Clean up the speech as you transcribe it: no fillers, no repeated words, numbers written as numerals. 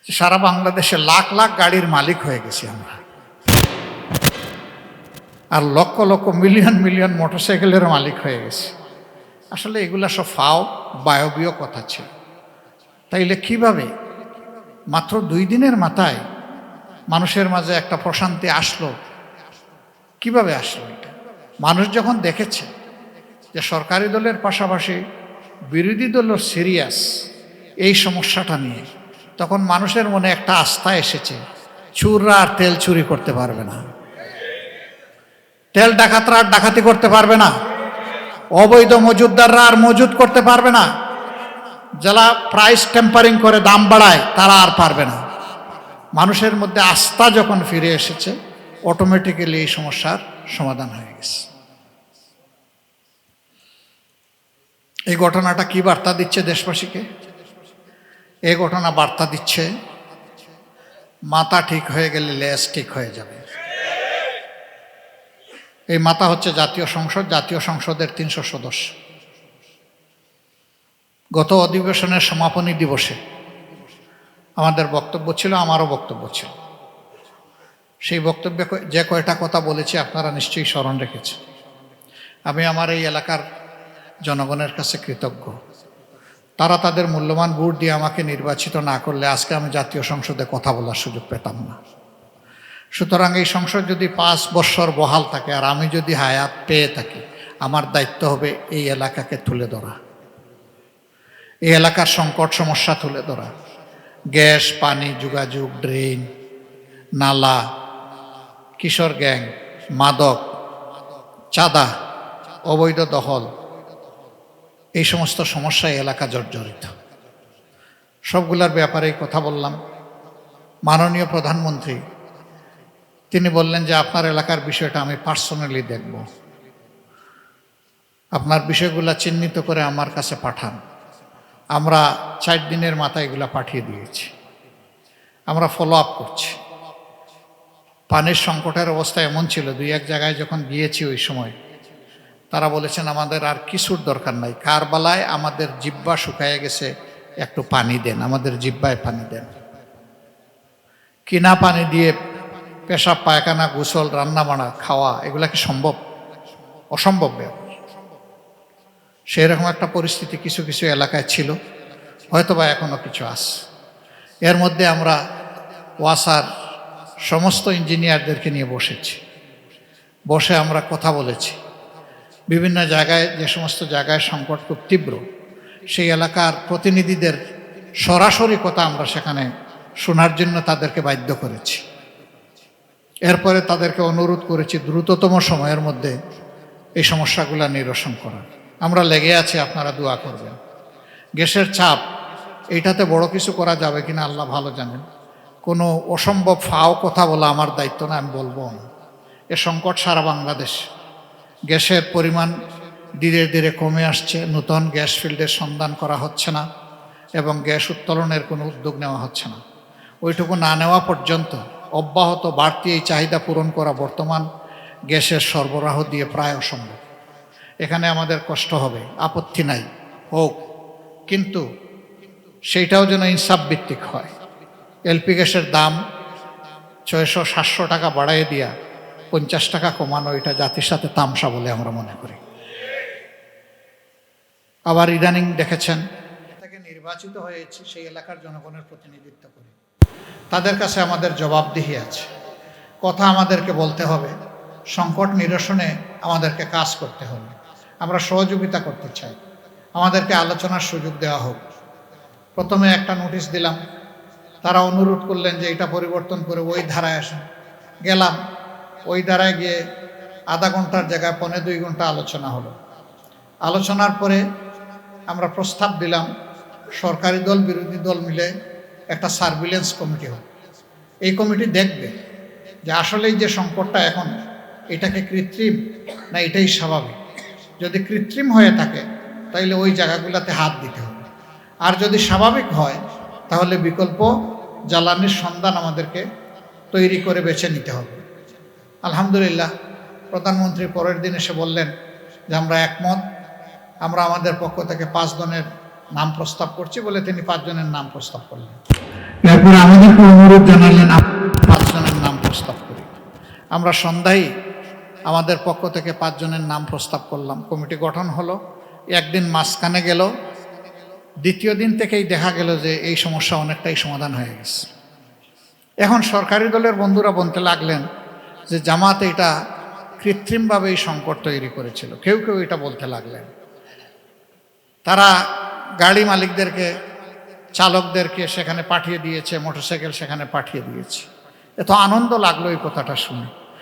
সারা বাংলাদেশে লাখ লাখ গাড়ির মালিক হয়ে গেছি আমরা, আর লক্ষ লক্ষ মিলিয়ন মিলিয়ন মোটরসাইকেলের মালিক হয়ে গেছি। আসলে এগুলা সব ফাও বায়বীয় কথা ছিল। তাইলে কিভাবে মাত্র 2 দিনের মাথায় মানুষের মাঝে একটা প্রশান্তি আসলো? কিভাবে আসলো এটা? মানুষ যখন দেখেছে যে সরকারি দলের পাশাপাশি বিরোধী দলও সিরিয়াস এই সমস্যাটা নিয়ে, তখন মানুষের মনে একটা আস্থা এসেছে, চোররা আর তেল চুরি করতে পারবে না, তেল ডাকাতরা আর ডাকাতি করতে পারবে না, অবৈধ মজুদদাররা আর মজুদ করতে পারবে না, যারা প্রাইস টেম্পারিং করে দাম বাড়ায় তারা আর পারবে না। মানুষের মধ্যে আস্থা যখন ফিরে এসেছে, অটোমেটিক্যালি এই সমস্যার সমাধান হয়ে গেছে। এই ঘটনাটা কি বার্তা দিচ্ছে দেশবাসীকে? এই ঘটনা বার্তা দিচ্ছে মাথা ঠিক হয়ে গেলে লেজ ঠিক হয়ে যাবে। এই মাথা হচ্ছে জাতীয় সংসদ, জাতীয় সংসদের 300 সদস্য। গত অধিবেশনের সমাপনী দিবসে আমাদের বক্তব্য ছিল, আমারও বক্তব্য ছিল। সেই বক্তব্যে যে কয়টা কথা বলেছি আপনারা নিশ্চয়ই স্মরণ রেখেছেন। আমি আমার এই এলাকার জনগণের কাছে কৃতজ্ঞ। তারা তাদের মূল্যবান ভোট দিয়ে আমাকে নির্বাচিত না করলে আজকে আমি জাতীয় সংসদে কথা বলার সুযোগ পেতাম না। সুতরাং এই সংসদ যদি 5 বৎসর বহাল থাকে আর আমি যদি হায়াত পেয়ে থাকি, আমার দায়িত্ব হবে এই এলাকাকে তুলে ধরা, এই এলাকার সংকট সমস্যা তুলে ধরা। গ্যাস, পানি, যোগাযোগ, ড্রেন, নালা, কিশোর গ্যাং, মাদক, চাঁদা, অবৈধ দখল, এই সমস্ত সমস্যায় এলাকা জর্জরিত। সবগুলোর ব্যাপারেই কথা বললাম। মাননীয় প্রধানমন্ত্রী তিনি বললেন যে আপনার এলাকার বিষয়টা আমি পার্সোনালি দেখব, আপনার বিষয়গুলো চিহ্নিত করে আমার কাছে পাঠান। আমরা 4 দিনের মাথায় এগুলো পাঠিয়ে দিয়েছি, আমরা ফলো আপ করছি। পানির সংকটের অবস্থা এমন ছিল, 2-1 জায়গায় যখন গিয়েছি ওই সময় তারা বলেছেন আমাদের আর কিছুর দরকার নাই, কারবালায় আমাদের জিহ্বা শুকায় গেছে, একটু পানি দেন, আমাদের জিহ্বায় পানি দেন। কিনা পানি দিয়ে পেশাব, পায়খানা, গোসল, রান্না বান্না, খাওয়া, এগুলা কি সম্ভব? অসম্ভব ব্যাপার। সেই রকম একটা পরিস্থিতি কিছু কিছু এলাকায় ছিল, হয়তোবা এখনো কিছু আছে। এর মধ্যে আমরা ওয়াসার সমস্ত ইঞ্জিনিয়ারদেরকে নিয়ে বসে আমরা কথা বলেছি। বিভিন্ন জায়গায়, যে সমস্ত জায়গায় সংকট খুব তীব্র, সেই এলাকার প্রতিনিধিদের সরাসরি কথা আমরা সেখানে শোনার জন্য তাদেরকে বাধ্য করেছি। এরপরে তাদেরকে অনুরোধ করেছি দ্রুততম সময়ের মধ্যে এই সমস্যাগুলো নিরসন করার। আমরা লেগে আছি, আপনারা দোয়া করবেন। গ্যাসের চাপ, এইটাতে বড় কিছু করা যাবে কিনা আল্লাহ ভালো জানেন। কোনো অসম্ভব ফাও কথা বলা আমার দায়িত্ব না, আমি বলবো না। এ সংকট সারা বাংলাদেশ। গ্যাসের পরিমাণ ধীরে ধীরে কমে আসছে, নতুন গ্যাস ফিল্ডের সন্ধান করা হচ্ছে না এবং গ্যাস উত্তোলনের কোনো উদ্যোগ নেওয়া হচ্ছে না। ওইটুকু না নেওয়া পর্যন্ত অব্যাহত বাড়তি এই চাহিদা পূরণ করা বর্তমান গ্যাসের সরবরাহ দিয়ে প্রায় অসম্ভব। এখানে আমাদের কষ্ট হবে, আপত্তি নাই, হোক, কিন্তু সেইটাও যেন ইনসাফ ভিত্তিক হয়। এলপি গ্যাসের দাম 600-700 টাকা বাড়াইয়ে দিয়া 50 টাকা কমানো, এটা জাতির সাথে তামসা বলে আমরা মনে করি। আবার ইদানিং দেখেছেন, তাকে নির্বাচিত হয়েছে সেই এলাকার জনগণের প্রতিনিধিত্ব করে, তাদের কাছে আমাদের জবাবদিহি আছে। কথা আমাদেরকে বলতে হবে, সংকট নিরসনে আমাদেরকে কাজ করতে হবে। আমরা সহযোগিতা করতে চাই, আমাদেরকে আলোচনার সুযোগ দেওয়া হোক। প্রথমে একটা নোটিশ দিলাম, তারা অনুরোধ করলেন যে এটা পরিবর্তন করে ওই ধারায় আসেন। গেলাম, ওই ধারায় গিয়ে আধা ঘন্টার জায়গায় 1.25 ঘন্টা আলোচনা হলো। আলোচনার পরে আমরা প্রস্তাব দিলাম সরকারি দল বিরোধী দল মিলে একটা সার্ভিলেন্স কমিটি হোক। এই কমিটি দেখবে যে আসলেই যে সংকটটা এখন, এটাকে কৃত্রিম না এটাই স্বাভাবিক। যদি কৃত্রিম হয়ে থাকে তাহলে ওই জায়গাগুলোতে হাত দিতে হবে, আর যদি স্বাভাবিক হয় তাহলে বিকল্প জ্বালানির সন্ধান আমাদেরকে তৈরি করে বেছে নিতে হবে। আলহামদুলিল্লাহ, প্রধানমন্ত্রী পরের দিন এসে বললেন যে আমরা একমত, আমরা আমাদের পক্ষ থেকে 5 জনের নাম প্রস্তাব করছি বলে তিনি 5 জনের নাম প্রস্তাব করলেন। এরপর আমাদেরকে অনুরোধ জানালেন 5 জনের নাম প্রস্তাব করি। আমরা সন্ধ্যায় আমাদের পক্ষ থেকে 5 জনের নাম প্রস্তাব করলাম, কমিটি গঠন হলো। একদিন মাঝখানে গেল, দ্বিতীয় দিন থেকেই দেখা গেল যে এই সমস্যা অনেকটাই সমাধান হয়ে গেছে। এখন সরকারি দলের বন্ধুরা বলতে লাগলেন যে জামাত এটা কৃত্রিমভাবে এই সংকট তৈরি করেছিল, কেউ কেউ এটা বলতে লাগলেন। তারা গাড়ি মালিকদেরকে, চালকদেরকে সেখানে পাঠিয়ে দিয়েছে, মোটরসাইকেল সেখানে পাঠিয়ে দিয়েছে। এত আনন্দ লাগলো এই কথাটা শুনে।